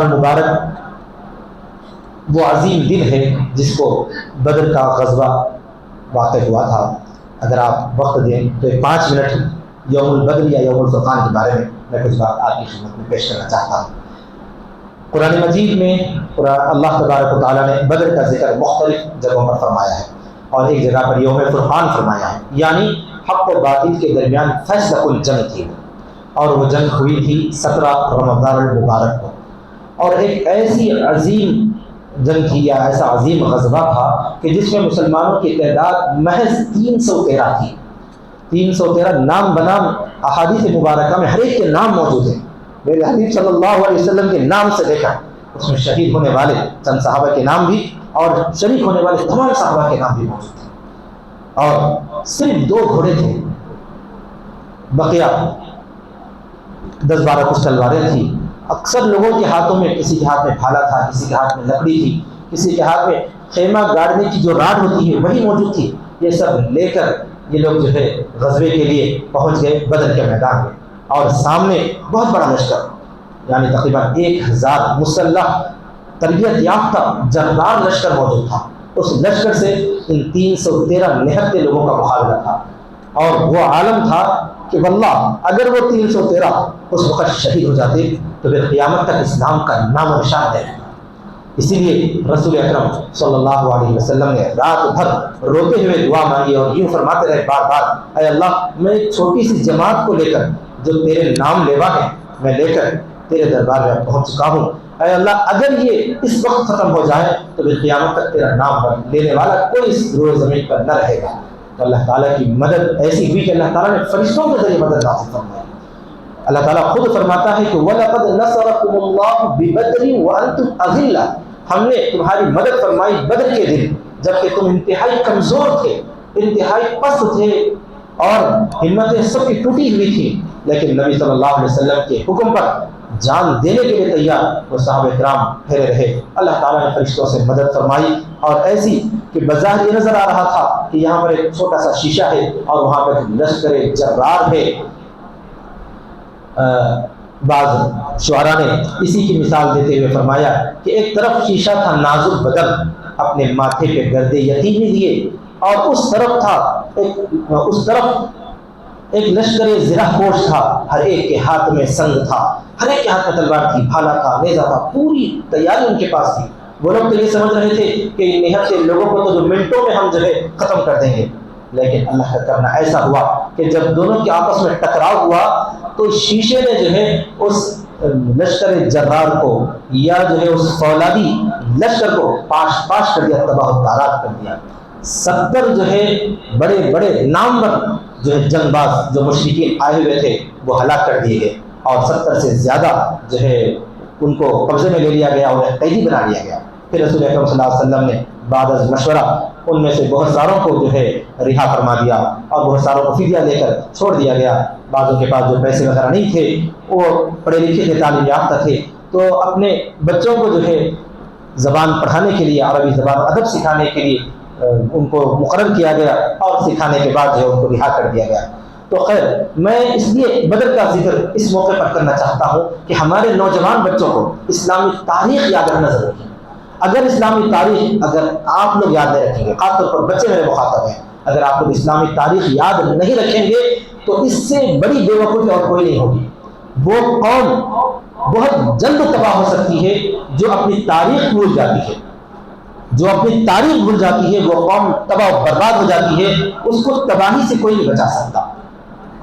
مبارک وہ عظیم دن ہے جس کو بدر کا غزوہ واقع ہوا تھا۔ اگر آپ وقت دیں تو 5 منٹ یوم البدر یا یوم الفرقان کے بارے میں کچھ بات آپ کی خدمت میں پیش کرنا چاہتا ہوں۔ قرآن مجید میں اللہ تبارک و تعالیٰ نے بدر کا ذکر مختلف جگہوں پر فرمایا ہے، اور ایک جگہ پر یوم فرقان فرمایا ہے، یعنی حق و باطل کے درمیان فیصلہ کن جنگ تھی، اور وہ جنگ ہوئی تھی 17 رمضان المبارک کو، اور ایک ایسی عظیم جنگ تھی یا ایسا عظیم غزوہ تھا کہ جس میں مسلمانوں کی تعداد محض 313 تھی۔ 313 نام بنام احادیث مبارکہ میں ہر ایک کے نام موجود ہیں۔ میرے حبیب صلی اللہ علیہ وسلم کے نام سے لے کر اس میں شہید ہونے والے چند صحابہ کے نام بھی اور شریک ہونے والے تمام صحابہ کے نام بھی موجود تھے، اور صرف 2 گھوڑے تھے، بقیہ 10-12 کچھ تلواریں تھیں۔ اکثر لوگوں کے ہاتھوں میں کسی کے ہاتھ میں بھالا تھا، کسی کے ہاتھ میں لکڑی تھی، کسی کے ہاتھ میں خیمہ گاڑنے کی جو راڈ ہوتی ہے وہی موجود تھی۔ یہ سب لے کر یہ لوگ جو ہے غزوے کے لیے پہنچ گئے بدر کے میدان میں، اور سامنے بہت بڑا لشکر یعنی تقریباً 1000 مسلح تربیت یافتہ جرار لشکر موجود تھا۔ اس لشکر سے ان 313 نہتے لوگوں کا مقابلہ تھا، اور وہ عالم تھا کہ واللہ اگر وہ 313 اس وقت شہید ہو جاتے تو پھر قیامت تک اسلام کا نام و نشان نہیں۔ اسی لیے رسول اکرم صلی اللہ علیہ وسلم نے رات بھر روتے ہوئے دعا مانگی اور یوں فرماتے رہے بار بار، اے اللہ میں ایک چھوٹی سی جماعت کو لے کر جو تیرے نام لیوا ہے میں لے کر تیرے دربار میں پہنچ چکا ہوں، اے اللہ اگر یہ اس وقت ختم ہو جائے تو پھر قیامت تک تیرا نام لینے والا کوئی اس روئے زمین پر نہ رہے گا۔ تو اللہ تعالیٰ کی مدد ایسی ہوئی کہ اللہ تعالیٰ نے فرشتوں کے ذریعے مدد نازل فرمائی۔ اللہ تعالیٰ خود فرماتا ہے کہ وَلَقَدْ نَصَرَكُمُ اللَّهُ بِبَدْرٍ وَأَنْتُمْ أَذِلَّةٌ، ہم نے تمہاری مدد فرمائی بدر کے دن جبکہ تم انتہائی کمزور تھے، انتہائی پست تھے، اور ہمتیں سب کی ٹوٹی ہوئی تھی، لیکن نبی صلی اللہ علیہ وسلم کے حکم پر جان دینے کے لیے تیار وہ صحابہ کرام پھیرے رہے۔ اللہ تعالیٰ نے فرشتوں سے مدد فرمائی، اور ایسی کہ بظاہر یہ نظر آ رہا تھا کہ یہاں پر ایک چھوٹا سا شیشہ ہے اور وہاں پر لشکر جرار ہے۔ بعض شعراء نے اسی کی مثال دیتے ہوئے فرمایا کہ ایک طرف شیشہ تھا نازک بدن اپنے ماتھے پہ گردے یتیمی لیے، اور اس طرف ایک لشکر زرہ پوش تھا، ہر ایک کے ہاتھ میں سنگ تھا، ہر ایک کے ہاتھ میں تلوار تھی، بھالا تھا، نیزہ تھا، پوری تیاری ان کے پاس تھی۔ وہ لوگ تو یہ سمجھ رہے تھے کہ ان نہتے لوگوں کو تو جو منٹوں میں ہم جو ہے ختم کر دیں گے، لیکن اللہ کا کرنا ایسا ہوا کہ جب دونوں کے آپس میں ٹکراؤ ہوا تو شیشے نے جو ہے اس لشکر جرار کو یا جو ہے اس فولادی لشکر کو پاش پاش کر دیا، تباہ و تارات کر دیا۔ 70 جو ہے بڑے بڑے نامور جو ہے جنگ باز جو مشرکین آئے ہوئے تھے وہ ہلاک کر دیے گئے، اور 70 سے زیادہ جو ہے ان کو قبضے میں لے لیا گیا، انہیں قیدی بنا لیا گیا۔ پھر رسول اکرم صلی اللہ علیہ وسلم نے بعد از مشورہ ان میں سے بہت ساروں کو جو ہے رہا فرما دیا، اور بہت ساروں کو فدیہ لے کر چھوڑ دیا گیا۔ بعضوں کے پاس جو پیسے وغیرہ نہیں تھے، وہ پڑھے لکھے تھے، تعلیم یافتہ تھے، تو اپنے بچوں کو جو ہے زبان پڑھانے کے لیے، عربی زبان ادب سکھانے کے لیے ان کو مقرر کیا گیا، اور سکھانے کے بعد جو ہے ان کو رہا کر دیا گیا۔ تو خیر، میں اس لیے بدر کا ذکر اس موقع پر کرنا چاہتا ہوں کہ ہمارے نوجوان بچوں کو اسلامی تاریخ یاد رکھنا ضروری ہے۔ اگر اسلامی تاریخ اگر آپ لوگ یاد نہیں رکھیں گے، خاص طور پر بچے میرے مخاطب ہیں، اگر آپ لوگ اسلامی تاریخ یاد نہیں رکھیں گے تو اس سے بڑی بے وقوفی اور کوئی نہیں ہوگی۔ وہ قوم بہت جلد تباہ ہو سکتی ہے جو اپنی تاریخ بھول جاتی ہے، جو اپنی تاریخ بھول جاتی ہے وہ قوم تباہ و برباد ہو جاتی ہے، اس کو تباہی سے کوئی نہیں بچا سکتا۔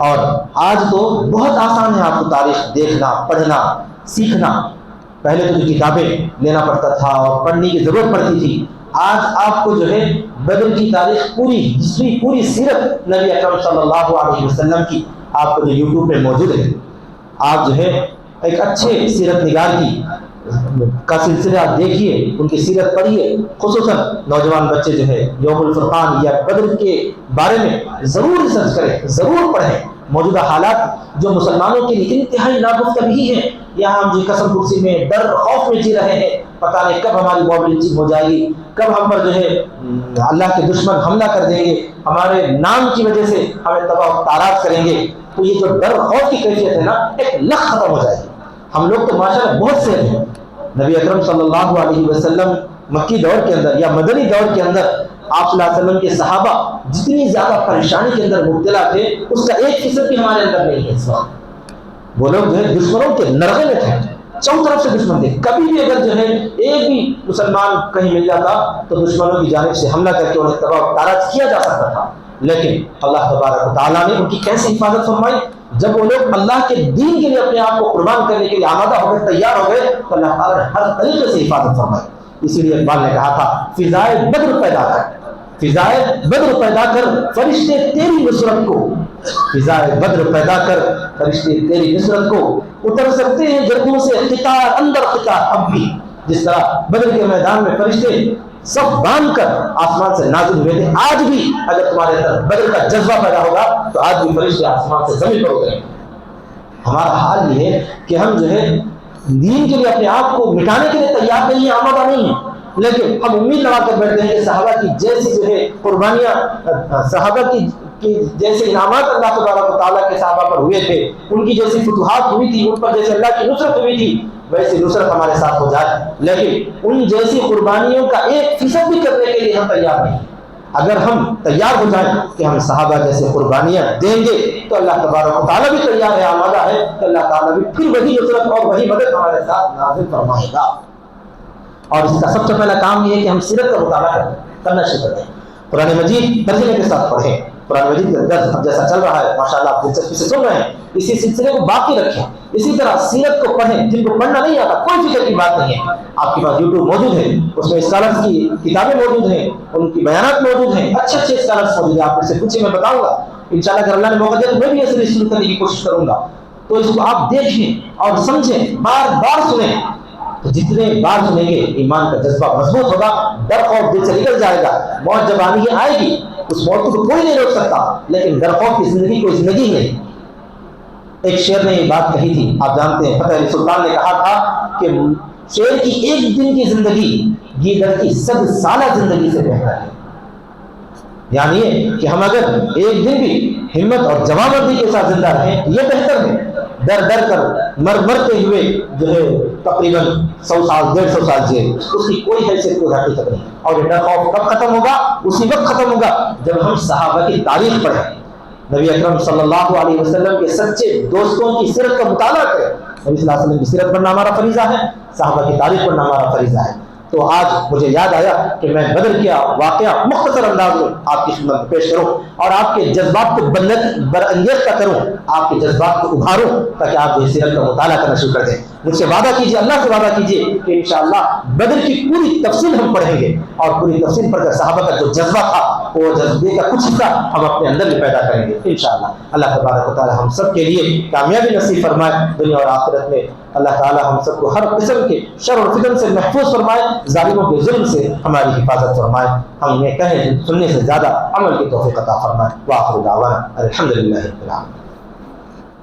اور آج تو بہت آسان ہے آپ کو تاریخ دیکھنا، پڑھنا، سیکھنا۔ پہلے تو جو کتابیں لینا پڑتا تھا اور پڑھنے کی ضرورت پڑتی تھی، آج آپ کو جو ہے بدر کی تاریخ پوری ہسٹری، پوری سیرت نبی اکرم صلی اللہ علیہ وسلم کی آپ کو جو یوٹیوب پہ موجود ہے، آپ جو ہے ایک اچھے سیرت نگار کی کا سلسلہ دیکھیے، ان کی سیرت پڑھیے، خصوصاً نوجوان بچے جو ہے یوم الفرقان یا بدر کے بارے میں ضرور ریسرچ کریں، ضرور پڑھیں۔ موجودہ حالات جو مسلمانوں کے لیے انتہائی ناگفتگی ہیں، یہاں ہم جو قسم کرسی میں ڈر خوف میں جی رہے ہیں، پتہ نہیں کب ہماری موب لنچنگ ہو جائے گی، کب ہم پر جو ہے اللہ کے دشمن حملہ کر دیں گے، ہمارے نام کی وجہ سے ہمیں تباہ و تارات کریں گے۔ تو یہ جو ڈر خوف کی کیفیت ہے نا، ایک لخ ختم ہو جائے گی۔ ہم لوگ تو ماشاءاللہ بہت سے ہیں، نبی اکرم صلی اللہ علیہ وسلم مکی دور کے اندر یا مدنی دور کے اندر آپ صلی اللہ علیہ وسلم کے صحابہ جتنی زیادہ پریشانی کے اندر مبتلا تھے اس کا 1% بھی ہمارے اندر نہیں ہے اس وقت۔ وہ لوگ جو ہے دشمنوں کے نرغے میں تھے، چاروں طرف سے دشمن تھے، کبھی بھی اگر جو ہے ایک بھی مسلمان کہیں مل جاتا تو دشمنوں کی جانب سے حملہ کر کے انہیں تباہ و تاراج کیا جا سکتا تھا، لیکن اللہ تبارک و تعالیٰ نے ان کی کیسے حفاظت فرمائی؟ جب وہ لوگ اللہ کے دین کے لیے اپنے آپ کو قربان کرنے کے لیے آمادہ ہو گئے، تیار ہو گئے، تو اللہ تعالیٰ نے ہر طریقے سے حفاظت فرمائی۔ اسی لیے اقبال نے کہا تھا فضائے بدر پیدا کر، فضائے بدر پیدا کر فرشتے تیری نصرت کو، فضائے بدر پیدا کر فرشتے تیری نصرت کو، اتر سکتے ہیں گردوں سے قطار اندر قطار اب بھی، جس طرح بدر کے میدان میں فرشتے سب باندھ کر آسمان سے نازل ہوئے تھے، آج بھی اگر تمہارے اندر بدر کا جذبہ پیدا ہوگا تو آج بھی فرشتے آسمان سے زمین پر اتریں گے۔ ہمارا حال یہ ہے کہ ہم جو ہے دین کے لیے اپنے آپ کو مٹانے کے لیے تیار نہیں ہیں، آمادہ نہیں ہیں، لیکن ہم امید لگا کر بیٹھتے ہیں کہ صحابہ کی جیسی جو ہے قربانیاں، صحابہ کی جیسے انعامات اللہ تبارک و تعالیٰ کے صحابہ پر ہوئے تھے، ان کی جیسی فتوحات ہوئی تھی، ان پر جیسے اللہ کی نصرت ہوئی تھی، ویسی نصرت ہمارے ساتھ ہو جائے، لیکن ان جیسی قربانیوں کا 1% بھی کرنے کے لیے ہم تیار نہیں۔ اگر ہم تیار ہو جائیں کہ ہم صحابہ جیسے قربانیاں دیں گے تو اللہ تبارک و تعالیٰ بھی تیار ہے، آمادہ ہے کہ اللہ تعالیٰ بھی پھر وہی نصرت اور وہی مدد ہمارے ساتھ نازل فرمائے گا۔ اور اس کا سب سے پہلا کام یہ ہے کہ ہم سیرت کا مطالعہ کرنا شروع کریں، قرآن مجید ترجمے کے ساتھ پڑھیں، قرآن مجید کا درس اب جیسا چل رہا ہے ماشاءاللہ آپ دلچسپی سے سن رہے ہیں، اسی سلسلے کو باقی رکھیں، اسی طرح سیرت کو پڑھیں، جن کو پڑھنا نہیں آتا کوئی فکر کی بات نہیں ہے، آپ کے پاس یوٹیوب موجود ہے، اس میں اسکالرس کی کتابیں موجود ہیں، ان کی بیانات موجود ہیں، اچھے اچھے اسکالرس موجود ہیں، آپ سے پوچھیں میں بتاؤں گا انشاءاللہ، اگر اللہ نے موقع دیا تو میں بھی ایسے شروع کرنے کی کوشش کروں گا، تو اس کو آپ دیکھیں اور سمجھیں، بار بار سنیں، تو جتنے بار سنیں گے ایمان کا جذبہ مضبوط ہوگا، ڈر خوف دل سے نکل جائے گا، موت جب آنی آئے گی اس موت کو کوئی نہیں روک سکتا، لیکن ڈر خوف کی زندگی کوئی زندگی نہیں۔ ایک شعر نے یہ بات کہی تھی، آپ جانتے ہیں فتح علی سلطان نے کہا تھا کہ شعر کی ایک دن کی زندگی گیدڑ کی 100 سالہ زندگی سے بہتر ہے، یعنی کہ ہم اگر ایک دن بھی ہمت اور جوانمردی کے ساتھ زندہ رہیں یہ بہتر ہے، ڈر ڈر کر مرتے ہوئے جو ہے تقریباً 100 سال 150 سال جیل، اس کی کوئی حیثیت کوئی حقیقت نہیں۔ اور یہ ڈر خوف کب ختم ہوگا؟ اسی وقت ختم ہوگا جب ہم صحابہ کی تاریخ پڑھیں، نبی اکرم صلی اللہ علیہ وسلم کے سچے دوستوں کی سیرت کا مطالعہ کریں۔ نبی صلی اللہ علیہ وسلم کی سیرت پڑھنا ہمارا فریضہ ہے، صحابہ کی تاریخ پڑھنا ہمارا فریضہ ہے۔ تو آج مجھے یاد آیا کہ میں بدر کیا واقعہ مختصر انداز میں آپ کی خدمت میں پیش کروں اور آپ کے جذبات کو برانگیختہ کروں، آپ کے جذبات کو ابھاروں، تاکہ آپ یہ سیرت کا مطالعہ کرنا شروع کر دیں۔ مجھ سے وعدہ کیجیے، اللہ سے وعدہ کیجیے کہ انشاءاللہ بدر کی پوری تفصیل ہم پڑھیں گے، اور پوری تفصیل پڑھ کر صحابہ کا جو جذبہ تھا وہ جذبے کا کچھ حصہ ہم اپنے اندر بھی پیدا کریں گے انشاءاللہ۔ اللہ تبارک و تعالی ہم سب کے لیے کامیابی نصیب فرمائے دنیا اور آخرت میں، اللہ تعالی ہم سب کو ہر قسم کے شر اور فتن سے محفوظ فرمائے، ظالموں کے ظلم سے ہماری حفاظت فرمائے، ہم یہ کہیں سننے سے زیادہ عمل کی توفیق عطا فرمائے۔ وآخر دعوانا الحمدللہ رب العالمین۔